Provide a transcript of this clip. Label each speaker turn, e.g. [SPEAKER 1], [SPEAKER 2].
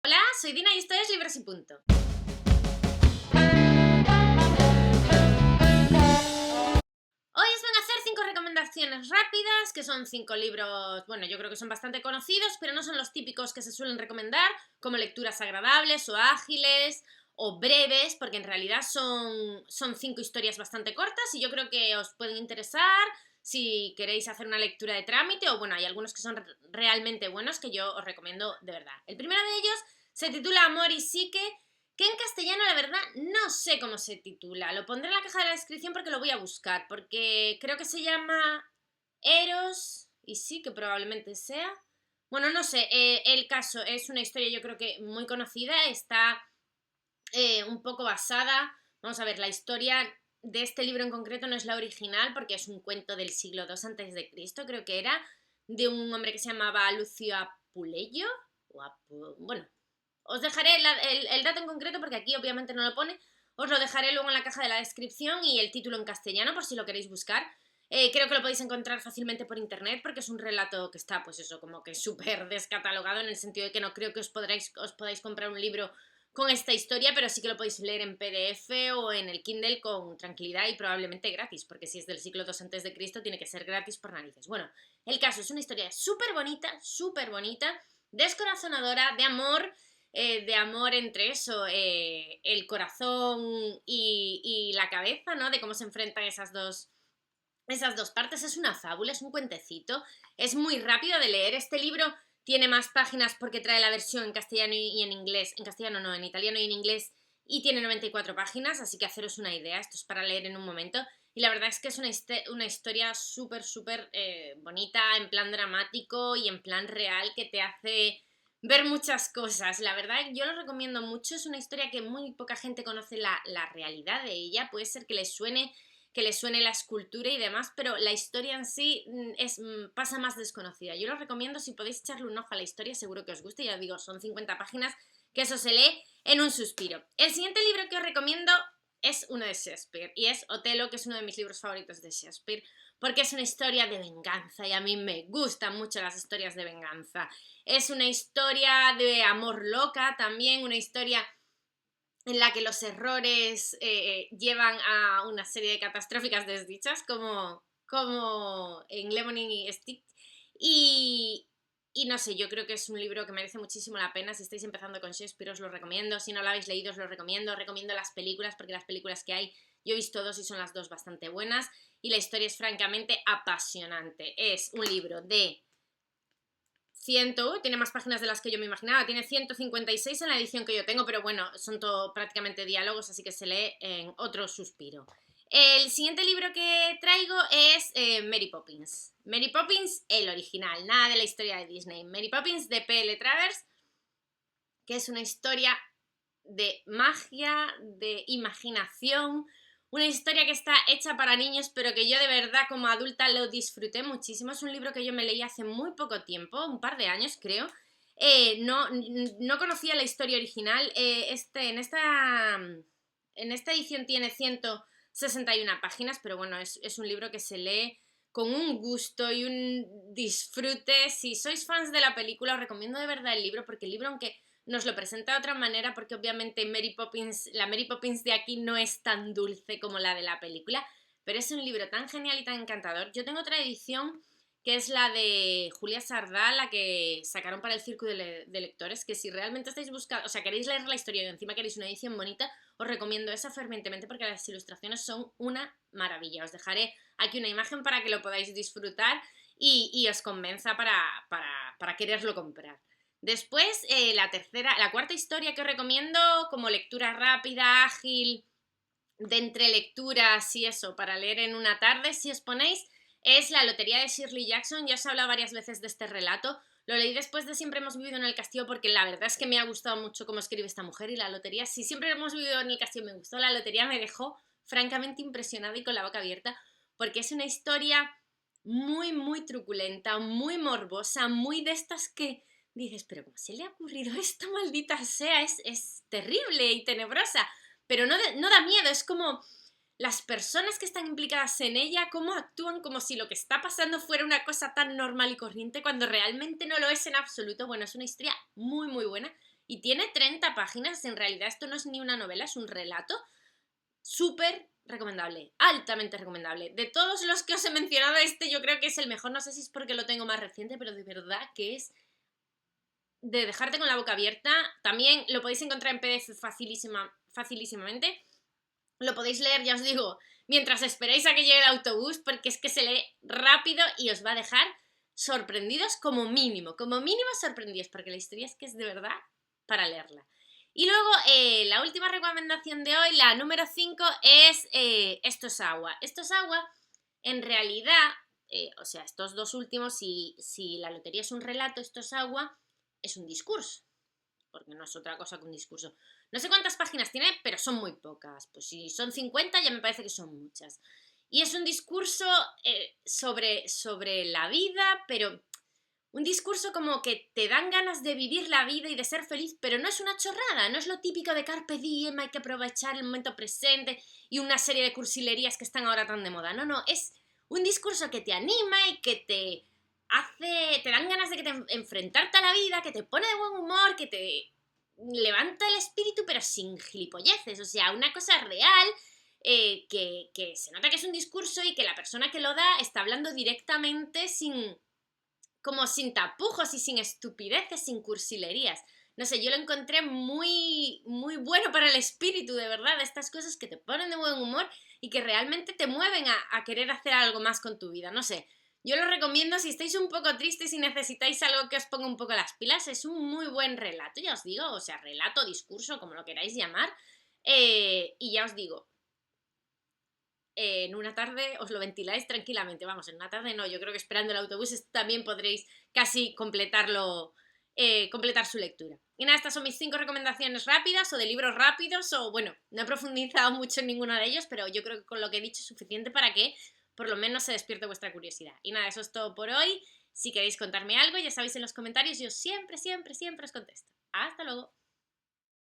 [SPEAKER 1] Hola, soy Dina y esto es Libros y Punto. Hoy os vengo a hacer 5 recomendaciones rápidas, que son 5 libros, bueno, yo creo que son bastante conocidos, pero no son los típicos que se suelen recomendar, como lecturas agradables o ágiles o breves, porque en realidad son 5 historias bastante cortas y yo creo que os pueden interesar si queréis hacer una lectura de trámite, o bueno, hay algunos que son realmente buenos que yo os recomiendo de verdad. El primero de ellos se titula Amor y Psique, que en castellano la verdad no sé cómo se titula. Lo pondré en la caja de la descripción porque lo voy a buscar, porque creo que se llama Eros y sí que probablemente sea. Bueno, no sé, el caso es una historia yo creo que muy conocida, está un poco basada, vamos a ver, la historia de este libro en concreto no es la original porque es un cuento del siglo II antes de Cristo, creo que era, de un hombre que se llamaba Lucio Apuleyo, bueno, os dejaré el dato en concreto porque aquí obviamente no lo pone. Os lo dejaré luego en la caja de la descripción y el título en castellano por si lo queréis buscar. Creo que lo podéis encontrar fácilmente por internet porque es un relato que está, pues eso, como que súper descatalogado en el sentido de que no creo que os podáis comprar un libro con esta historia, pero sí que lo podéis leer en PDF o en el Kindle con tranquilidad y probablemente gratis, porque si es del siglo II antes de Cristo tiene que ser gratis por narices. Bueno, el caso es una historia súper bonita, descorazonadora, de amor entre eso, el corazón y la cabeza, ¿no? De cómo se enfrentan esas dos partes. Es una fábula, es un cuentecito, es muy rápido de leer. Este libro tiene más páginas porque trae la versión en castellano y en inglés, en castellano no, en italiano y en inglés, y tiene 94 páginas, así que haceros una idea, esto es para leer en un momento. Y la verdad es que es una historia súper bonita, en plan dramático y en plan real, que te hace ver muchas cosas. La verdad, yo lo recomiendo mucho. Es una historia que muy poca gente conoce la realidad de ella. Puede ser que le suene la escultura y demás, pero la historia en sí pasa más desconocida. Yo lo recomiendo, si podéis echarle un ojo a la historia, seguro que os guste. Ya os digo, son 50 páginas, que eso se lee en un suspiro. El siguiente libro que os recomiendo es uno de Shakespeare, y es Otelo, que es uno de mis libros favoritos de Shakespeare, porque es una historia de venganza, y a mí me gustan mucho las historias de venganza. Es una historia de amor loca también, una historia en la que los errores llevan a una serie de catastróficas desdichas, como en Lemony y Stick. Y, y no sé, yo creo que es un libro que merece muchísimo la pena. Si estáis empezando con Shakespeare, os lo recomiendo. Si no lo habéis leído, os lo recomiendo. Os recomiendo las películas, porque las películas que hay, yo he visto dos y son las dos bastante buenas. Y la historia es francamente apasionante. Es un libro de tiene más páginas de las que yo me imaginaba, tiene 156 en la edición que yo tengo, pero bueno, son todo prácticamente diálogos, así que se lee en otro suspiro. El siguiente libro que traigo es Mary Poppins. Mary Poppins, el original, nada de la historia de Disney. Mary Poppins de P.L. Travers, que es una historia de magia, de imaginación, una historia que está hecha para niños, pero que yo de verdad como adulta lo disfruté muchísimo. Es un libro que yo me leí hace muy poco tiempo, un par de años creo. No conocía la historia original. En esta edición tiene 161 páginas, pero bueno, es un libro que se lee con un gusto y un disfrute. Si sois fans de la película, os recomiendo de verdad el libro, porque el libro, aunque nos lo presenta de otra manera, porque obviamente la Mary Poppins de aquí no es tan dulce como la de la película, pero es un libro tan genial y tan encantador. Yo tengo otra edición que es la de Julia Sardá, la que sacaron para el Círculo de Lectores, que si realmente estáis buscando, o sea, queréis leer la historia y encima queréis una edición bonita, os recomiendo esa fervientemente porque las ilustraciones son una maravilla. Os dejaré aquí una imagen para que lo podáis disfrutar y os convenza para quererlo comprar. Después, la cuarta historia que os recomiendo como lectura rápida, ágil, de entre lecturas y eso, para leer en una tarde, si os ponéis, es La Lotería de Shirley Jackson. Ya os he hablado varias veces de este relato. Lo leí después de Siempre hemos vivido en el castillo porque la verdad es que me ha gustado mucho cómo escribe esta mujer, y la lotería, si Siempre hemos vivido en el castillo me gustó, la lotería me dejó francamente impresionada y con la boca abierta, porque es una historia muy truculenta, muy morbosa, muy de estas que dices, pero ¿cómo se le ha ocurrido esto, maldita sea? Es terrible y tenebrosa, pero no da miedo, es como las personas que están implicadas en ella, cómo actúan como si lo que está pasando fuera una cosa tan normal y corriente, cuando realmente no lo es en absoluto. Bueno, es una historia muy buena y tiene 30 páginas. En realidad esto no es ni una novela, es un relato. Súper recomendable, altamente recomendable. De todos los que os he mencionado, este yo creo que es el mejor. No sé si es porque lo tengo más reciente, pero de verdad que es de dejarte con la boca abierta. También lo podéis encontrar en PDF facilísimamente. Lo podéis leer, ya os digo, mientras esperáis a que llegue el autobús, porque es que se lee rápido y os va a dejar sorprendidos como mínimo sorprendidos, porque la historia es que es de verdad para leerla. Y luego, la última recomendación de hoy, la número 5, es Esto es agua. Esto es agua, en realidad, o sea, estos dos últimos, si la lotería es un relato, Esto es agua, es un discurso, porque no es otra cosa que un discurso. No sé cuántas páginas tiene, pero son muy pocas. Pues si son 50 ya me parece que son muchas. Y es un discurso sobre la vida, pero un discurso como que te dan ganas de vivir la vida y de ser feliz, pero no es una chorrada, no es lo típico de carpe diem, hay que aprovechar el momento presente y una serie de cursilerías que están ahora tan de moda. No, es un discurso que te anima y que te dan ganas de que enfrentarte a la vida, que te pone de buen humor, que te levanta el espíritu, pero sin gilipolleces, o sea, una cosa real, que se nota que es un discurso y que la persona que lo da está hablando directamente sin tapujos y sin estupideces, sin cursilerías. No sé, yo lo encontré muy, muy bueno para el espíritu, de verdad, de estas cosas que te ponen de buen humor y que realmente te mueven a querer hacer algo más con tu vida, no sé. Yo lo recomiendo si estáis un poco tristes y necesitáis algo que os ponga un poco las pilas. Es un muy buen relato, ya os digo, o sea, relato, discurso, como lo queráis llamar. Y ya os digo, en una tarde os lo ventiláis tranquilamente. Vamos, en una tarde no, yo creo que esperando el autobús también podréis casi completar su lectura. Y nada, estas son mis 5 recomendaciones rápidas o de libros rápidos, o bueno, no he profundizado mucho en ninguno de ellos, pero yo creo que con lo que he dicho es suficiente para que por lo menos se despierte vuestra curiosidad. Y nada, eso es todo por hoy. Si queréis contarme algo, ya sabéis en los comentarios, yo siempre os contesto. Hasta luego.